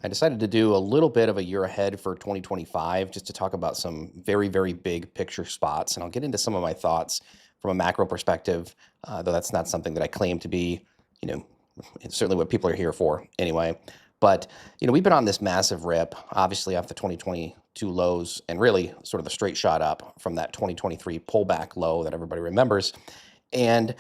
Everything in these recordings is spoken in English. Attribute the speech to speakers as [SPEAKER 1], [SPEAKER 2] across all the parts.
[SPEAKER 1] I decided to do a little bit of a year ahead for 2025 just to talk about some very, very big picture spots. And I'll get into some of my thoughts from a macro perspective, though that's not something that I claim to be, you know, it's certainly what people are here for anyway. But, we've been on this massive rip, obviously off the 2022 lows and really sort of the straight shot up from that 2023 pullback low that everybody remembers. And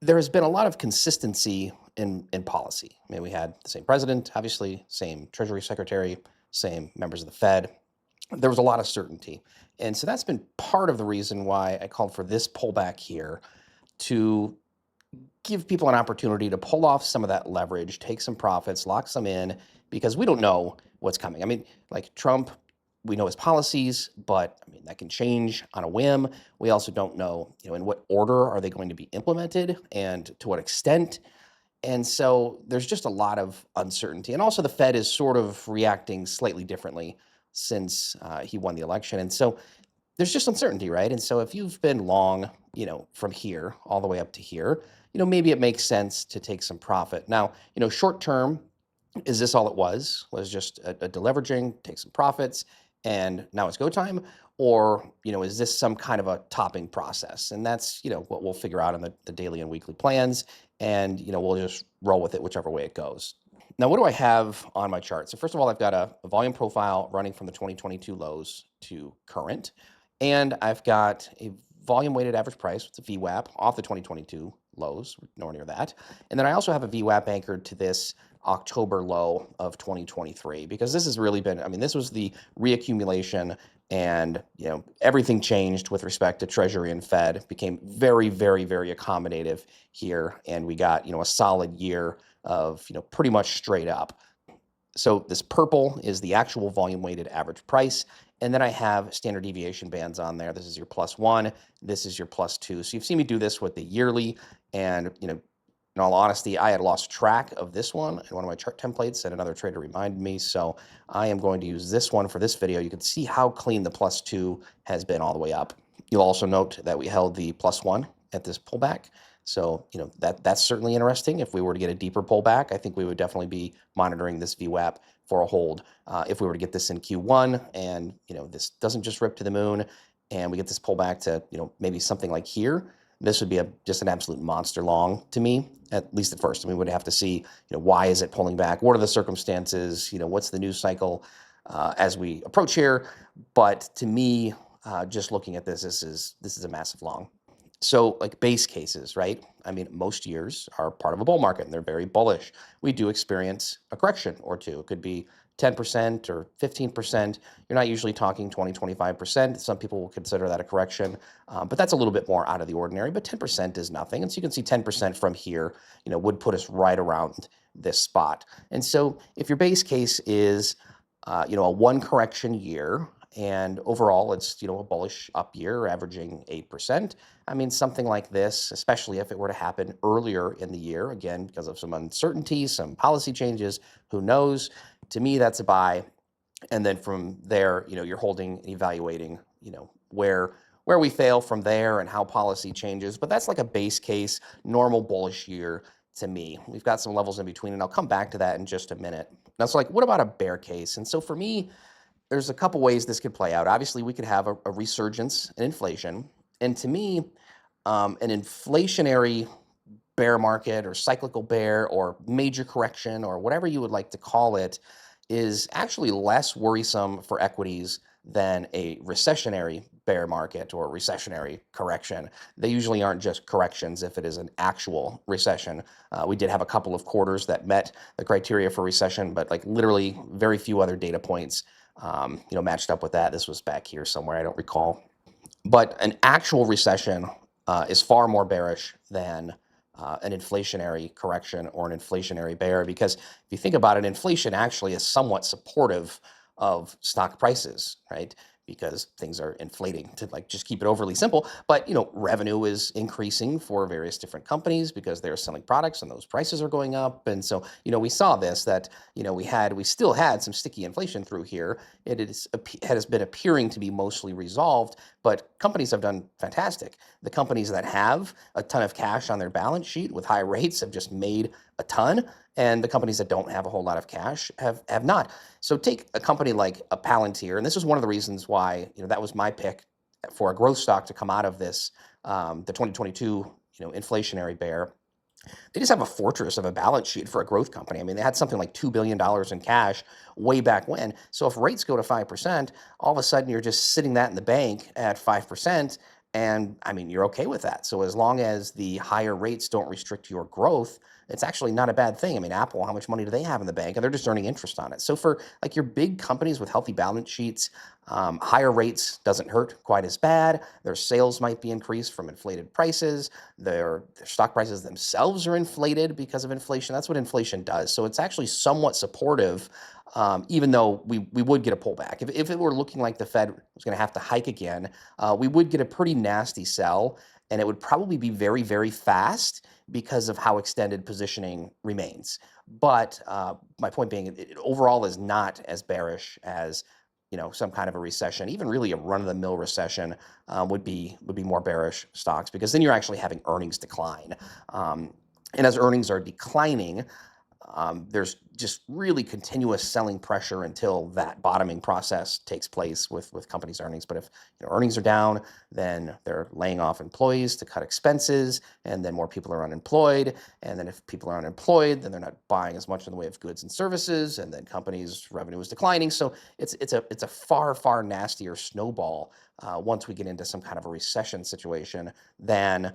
[SPEAKER 1] there has been a lot of consistency in policy. I mean, we had the same president, obviously, same Treasury Secretary, same members of the Fed. There was a lot of certainty. And so that's been part of the reason why I called for this pullback here to give people an opportunity to pull off some of that leverage, take some profits, lock some in, because we don't know what's coming. I mean, like Trump, we know his policies, but I mean, that can change on a whim. We also don't know, in what order are they going to be implemented and to what extent. And so there's just a lot of uncertainty. And also the Fed is sort of reacting slightly differently since he won the election. And so there's just uncertainty, right? And so if you've been long, from here all the way up to here, maybe it makes sense to take some profit. Now, short term, is this all it was? Was just a deleveraging, take some profits, and now it's go time? Or, is this some kind of a topping process? And that's, what we'll figure out in the daily and weekly plans. And, we'll just roll with it whichever way it goes. Now, what do I have on my chart? So first of all, I've got a volume profile running from the 2022 lows to current. And I've got a volume weighted average price, it's a VWAP, off the 2022 lows, nowhere near that. And then I also have a VWAP anchored to this October low of 2023, because this has really been, this was the reaccumulation, and everything changed with respect to Treasury and Fed, became very, very, very accommodative here, and we got a solid year of pretty much straight up. So this purple is the actual volume weighted average price. And then I have standard deviation bands on there. This is your +1, this is your +2. So you've seen me do this with the yearly, and in all honesty, I had lost track of this one in one of my chart templates, and another trader reminded me. So I am going to use this one for this video. You can see how clean the +2 has been all the way up. You'll also note that we held the +1 at this pullback. So, that's certainly interesting. If we were to get a deeper pullback, I think we would definitely be monitoring this VWAP for a hold. If we were to get this in Q1 and, this doesn't just rip to the moon and we get this pullback to, maybe something like here, this would be just an absolute monster long to me, at least at first. We would have to see, why is it pulling back? What are the circumstances? What's the news cycle as we approach here? But to me, just looking at this, this is a massive long. So like base cases, right? Most years are part of a bull market and they're very bullish. We do experience a correction or two. It could be 10% or 15%. You're not usually talking 20, 25%. Some people will consider that a correction, but that's a little bit more out of the ordinary, but 10% is nothing. And so you can see 10% from here, would put us right around this spot. And so if your base case is, a one correction year, and overall, it's, a bullish up year averaging 8%. Something like this, especially if it were to happen earlier in the year, again, because of some uncertainty, some policy changes, who knows? To me, that's a buy. And then from there, you're holding and evaluating, where we fail from there and how policy changes. But that's like a base case, normal bullish year to me. We've got some levels in between, and I'll come back to that in just a minute. Now, so what about a bear case? And so for me, there's a couple ways this could play out. Obviously, we could have a resurgence in inflation. And to me, an inflationary bear market or cyclical bear or major correction or whatever you would like to call it is actually less worrisome for equities than a recessionary bear market or recessionary correction. They usually aren't just corrections if it is an actual recession. We did have a couple of quarters that met the criteria for recession, but like literally very few other data points matched up with that. This was back here somewhere, I don't recall. But an actual recession is far more bearish than an inflationary correction or an inflationary bear, because if you think about it, inflation actually is somewhat supportive of stock prices, right? Because things are inflating, to just keep it overly simple. But, revenue is increasing for various different companies because they're selling products and those prices are going up. And so, we saw this, that, we still had some sticky inflation through here. It has been appearing to be mostly resolved, but companies have done fantastic. The companies that have a ton of cash on their balance sheet with high rates have just made a ton, and the companies that don't have a whole lot of cash have not. So take a company like a Palantir, and this is one of the reasons why that was my pick for a growth stock to come out of this the 2022 inflationary bear. They just have a fortress of a balance sheet for a growth company. I mean, they had something like $2 billion in cash way back when. So if rates go to 5%, all of a sudden you're just sitting that in the bank at 5%. And I mean, you're okay with that. So as long as the higher rates don't restrict your growth, it's actually not a bad thing. I mean, Apple, how much money do they have in the bank? And they're just earning interest on it. So for like your big companies with healthy balance sheets, higher rates doesn't hurt quite as bad. Their sales might be increased from inflated prices. Their stock prices themselves are inflated because of inflation. That's what inflation does. So it's actually somewhat supportive, even though we would get a pullback. If it were looking like the Fed was going to have to hike again, we would get a pretty nasty sell, and it would probably be very, very fast because of how extended positioning remains. But my point being, it overall is not as bearish as some kind of a recession. Even really a run-of-the-mill recession would be more bearish stocks, because then you're actually having earnings decline. And as earnings are declining, there's just really continuous selling pressure until that bottoming process takes place with companies' earnings. But if earnings are down, then they're laying off employees to cut expenses, and then more people are unemployed. And then if people are unemployed, then they're not buying as much in the way of goods and services, and then companies' revenue is declining. So it's a far nastier snowball once we get into some kind of a recession situation than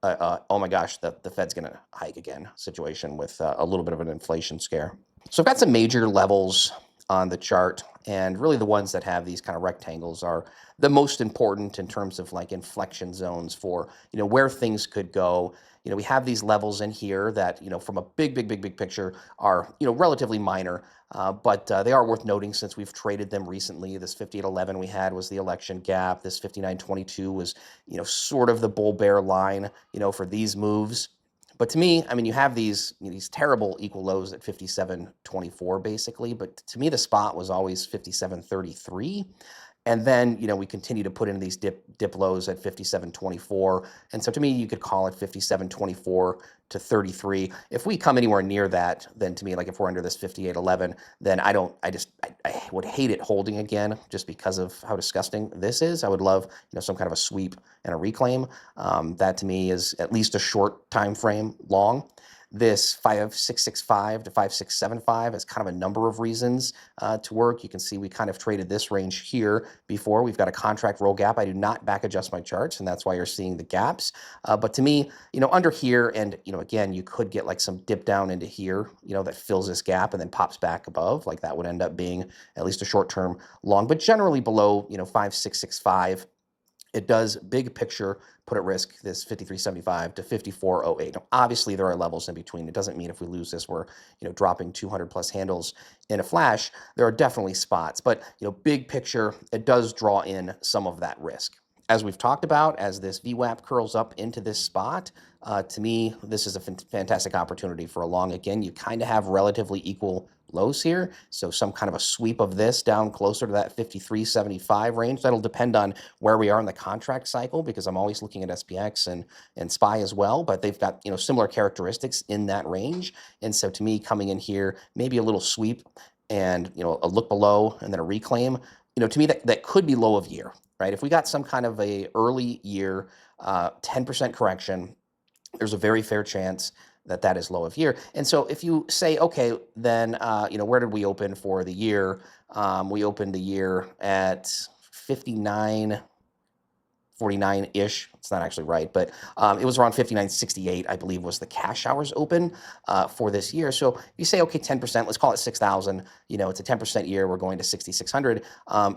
[SPEAKER 1] oh my gosh, the Fed's going to hike again situation with a little bit of an inflation scare. So I've got some major levels on the chart, and really the ones that have these kind of rectangles are the most important in terms of like inflection zones for where things could go. We have these levels in here that from a big picture are relatively minor, but they are worth noting since we've traded them recently. This 58.11 we had was the election gap. This 59.22 was sort of the bull bear line for these moves. But to me, I mean, you have these terrible equal lows at 57.24 basically, but to me the spot was always 57.33. And then, we continue to put in these dip lows at 57.24. And so to me, you could call it 57.24 to 33. If we come anywhere near that, then to me, like if we're under this 58.11, then I would hate it holding again just because of how disgusting this is. I would love, some kind of a sweep and a reclaim. That to me is at least a short time frame long. This 5665 to 5675 has kind of a number of reasons to work. You can see we kind of traded this range here before. We've got a contract roll gap. I do not back adjust my charts, and that's why you're seeing the gaps. But to me, under here, and again, you could get like some dip down into here, that fills this gap and then pops back above. Like that would end up being at least a short-term long, but generally below 5665. It does, big picture, put at risk this 53.75 to 54.08. Now, obviously, there are levels in between. It doesn't mean if we lose this, we're dropping 200 plus handles in a flash. There are definitely spots, but big picture, it does draw in some of that risk. As we've talked about, as this VWAP curls up into this spot, to me, this is a fantastic opportunity for a long. Again, you kind of have relatively equal lows here, so some kind of a sweep of this down closer to that 53.75 range. That'll depend on where we are in the contract cycle, because I'm always looking at SPX and SPY as well, but they've got similar characteristics in that range. And so to me, coming in here, maybe a little sweep and a look below and then a reclaim, to me that could be low of year, right? If we got some kind of a early year 10% correction, there's a very fair chance that is low of year. And so if you say, okay, then, where did we open for the year? We opened the year at 59.49-ish. It's not actually right, but it was around 59.68, I believe, was the cash hours open for this year. So if you say, okay, 10%, let's call it 6,000, it's a 10% year, we're going to 6,600.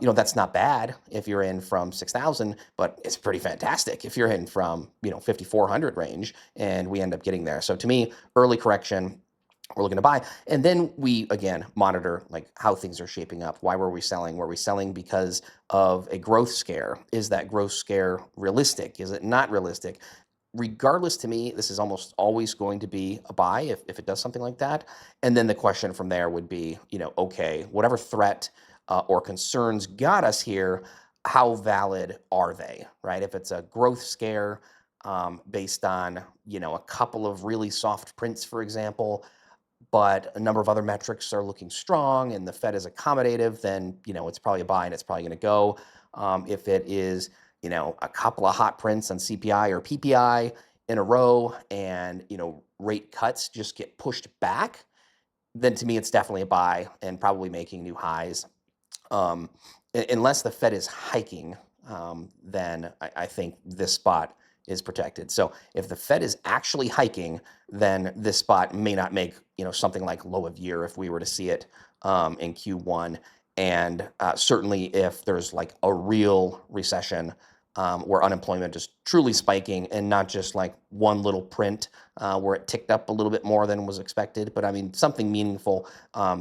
[SPEAKER 1] That's not bad if you're in from 6,000, but it's pretty fantastic if you're in from, 5,400 range and we end up getting there. So to me, early correction, we're looking to buy. And then we, again, monitor like how things are shaping up. Why were we selling? Were we selling because of a growth scare? Is that growth scare realistic? Is it not realistic? Regardless, to me, this is almost always going to be a buy if it does something like that. And then the question from there would be, okay, whatever threat or concerns got us here, how valid are they, right? If it's a growth scare based on, a couple of really soft prints, for example, but a number of other metrics are looking strong and the Fed is accommodative, then, it's probably a buy and it's probably going to go. If it is, a couple of hot prints on CPI or PPI in a row and, rate cuts just get pushed back, then to me, it's definitely a buy and probably making new highs. Um, Unless the Fed is hiking, then I think this spot is protected. So if the Fed is actually hiking, then this spot may not make something like low of year if we were to see it in Q1. And certainly if there's like a real recession where unemployment is truly spiking and not just like one little print where it ticked up a little bit more than was expected, but I mean something meaningful,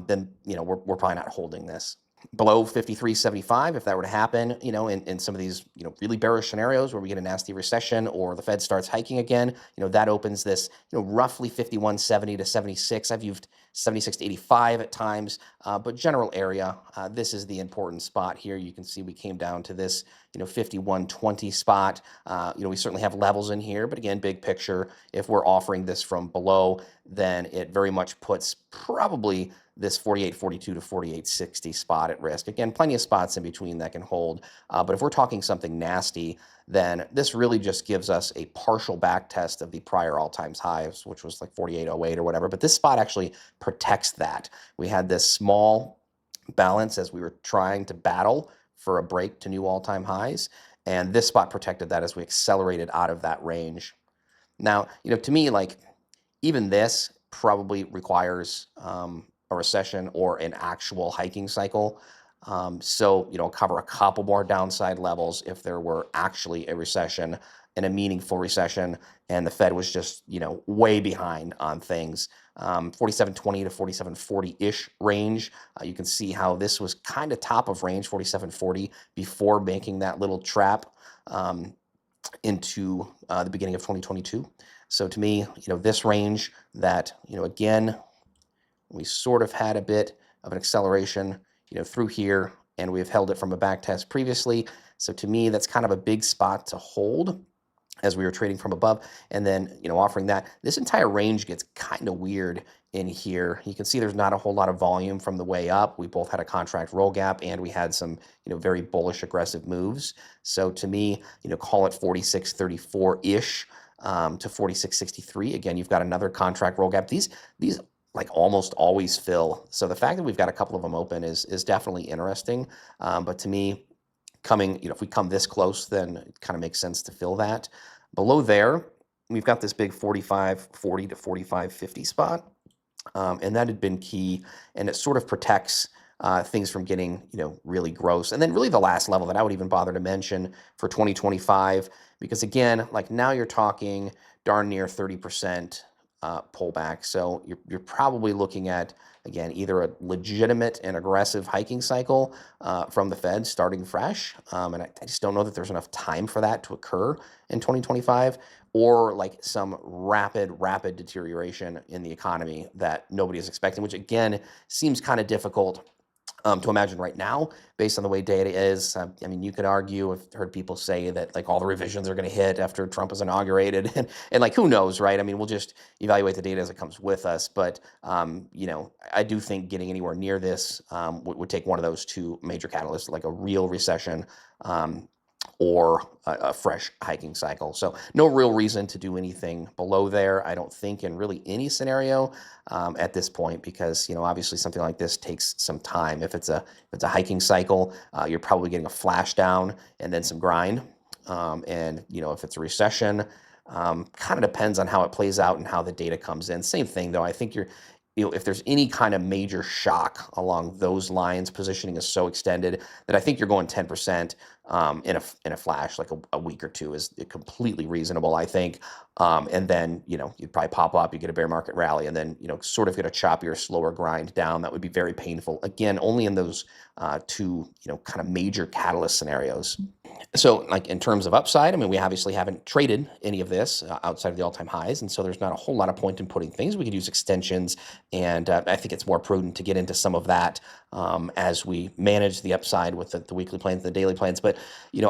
[SPEAKER 1] then we're probably not holding this below 53.75. If that were to happen, in some of these, really bearish scenarios where we get a nasty recession or the Fed starts hiking again, that opens this, roughly 51.70 to 76. I've used 76 to 85 at times, but general area, this is the important spot here. You can see we came down to this, 51.20 spot. We certainly have levels in here, but again, big picture, if we're offering this from below, then it very much puts probably this 48.42 to 48.60 spot at risk. Again, plenty of spots in between that can hold. But if we're talking something nasty, then this really just gives us a partial back test of the prior all-time highs, which was like 48.08 or whatever. But this spot actually protects that. We had this small balance as we were trying to battle for a break to new all-time highs. And this spot protected that as we accelerated out of that range. Now, to me, like even this probably requires a recession or an actual hiking cycle. So, cover a couple more downside levels if there were actually a recession and a meaningful recession, and the Fed was just, way behind on things. 47.20 to 47.40-ish range. You can see how this was kind of top of range, 47.40, before making that little trap into the beginning of 2022. So to me, this range that, again, we sort of had a bit of an acceleration, through here, and we've held it from a back test previously. So to me, that's kind of a big spot to hold as we were trading from above. And then, offering that, this entire range gets kind of weird in here. You can see there's not a whole lot of volume from the way up. We both had a contract roll gap and we had some, very bullish aggressive moves. So to me, call it 46.34-ish to 46.63. Again, you've got another contract roll gap. These like almost always fill. So the fact that we've got a couple of them open is definitely interesting. But to me, coming, if we come this close, then it kind of makes sense to fill that. Below there, we've got this big 45.40 to 45.50 spot. And that had been key, and it sort of protects things from getting, really gross. And then really the last level that I would even bother to mention for 2025, because again, like now you're talking darn near 30% pullback. So you're probably looking at, again, either a legitimate and aggressive hiking cycle from the Fed starting fresh. And I just don't know that there's enough time for that to occur in 2025, or like some rapid deterioration in the economy that nobody is expecting, which again seems kind of difficult to imagine right now based on the way data is. I mean, you could argue, I've heard people say that like all the revisions are going to hit after Trump is inaugurated, and like who knows, right? I mean, we'll just evaluate the data as it comes with us. But I do think getting anywhere near this would take one of those two major catalysts, like a real recession or a fresh hiking cycle. So no real reason to do anything below there, I don't think, in really any scenario at this point, because obviously something like this takes some time. If it's a hiking cycle, you're probably getting a flash down and then some grind. And if it's a recession, kind of depends on how it plays out and how the data comes in. Same thing though. I think if there's any kind of major shock along those lines, positioning is so extended that I think you're going 10% in a flash, like a week or two is completely reasonable, I think. And then, you'd probably pop up, you get a bear market rally, and then, sort of get a choppier, slower grind down. That would be very painful. Again, only in those two, kind of major catalyst scenarios. So like in terms of upside, I mean, we obviously haven't traded any of this outside of the all-time highs. And so there's not a whole lot of point in putting things. We could use extensions. And I think it's more prudent to get into some of that as we manage the upside with the weekly plans, the daily plans. But,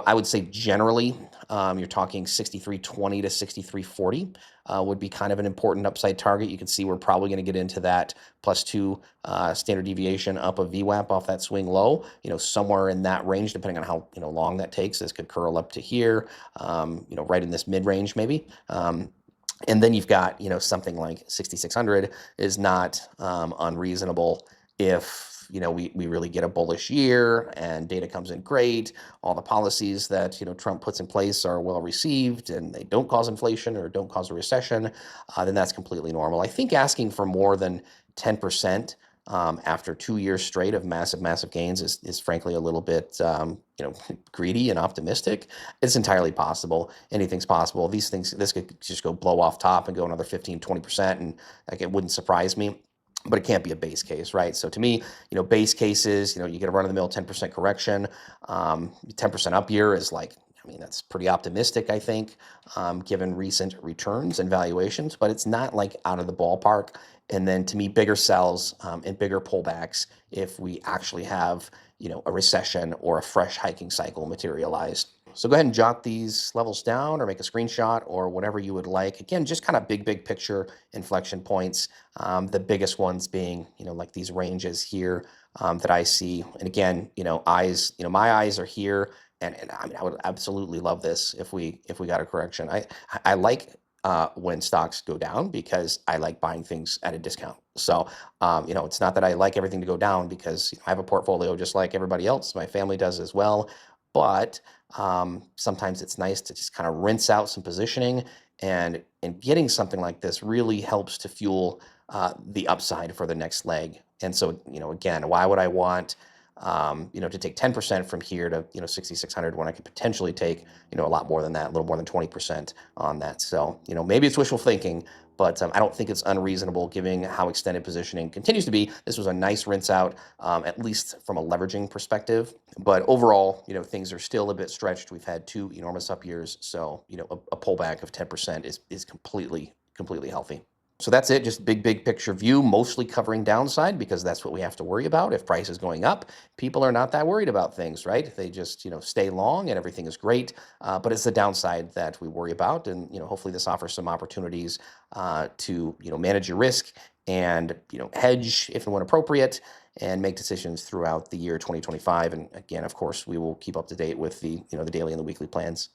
[SPEAKER 1] I would say generally, you're talking 63.20 to 63.40 would be kind of an important upside target. You can see we're probably going to get into that +2 standard deviation up of VWAP off that swing low, somewhere in that range, depending on how, long that takes. This could curl up to here, right in this mid-range maybe. And then you've got, something like 6,600 is not unreasonable if, we really get a bullish year and data comes in great, all the policies that, Trump puts in place are well received and they don't cause inflation or don't cause a recession, then that's completely normal. I think asking for more than 10% after 2 years straight of massive gains is frankly a little bit, greedy and optimistic. It's entirely possible. Anything's possible. These things, this could just go blow off top and go another 15, 20%, and like it wouldn't surprise me. But it can't be a base case, right? So to me, base cases, you get a run-of-the-mill 10% correction. 10% up year is like, that's pretty optimistic, I think, given recent returns and valuations, but it's not like out of the ballpark. And then to me, bigger sells and bigger pullbacks if we actually have, a recession or a fresh hiking cycle materialize. So go ahead and jot these levels down or make a screenshot or whatever you would like. Again, just kind of big picture inflection points. The biggest ones being, like these ranges here that I see. And again, eyes, my eyes are here. And I would absolutely love this if we got a correction. I like when stocks go down because I like buying things at a discount. So, it's not that I like everything to go down because I have a portfolio just like everybody else. My family does as well. But sometimes it's nice to just kind of rinse out some positioning, and getting something like this really helps to fuel the upside for the next leg. And so, again, why would I want to take 10% from here to 6,600 when I could potentially take a lot more than that, a little more than 20% on that. So maybe it's wishful thinking, but I don't think it's unreasonable given how extended positioning continues to be. This was a nice rinse out, at least from a leveraging perspective. But overall, things are still a bit stretched. We've had 2 enormous up years, so a pullback of 10% is completely healthy. So that's it, just big picture view, mostly covering downside because that's what we have to worry about. If price is going up, people are not that worried about things, right? They just, stay long and everything is great. But it's the downside that we worry about. And, hopefully this offers some opportunities to, manage your risk and, hedge if and when appropriate and make decisions throughout the year 2025. And again, of course, we will keep up to date with the, the daily and the weekly plans.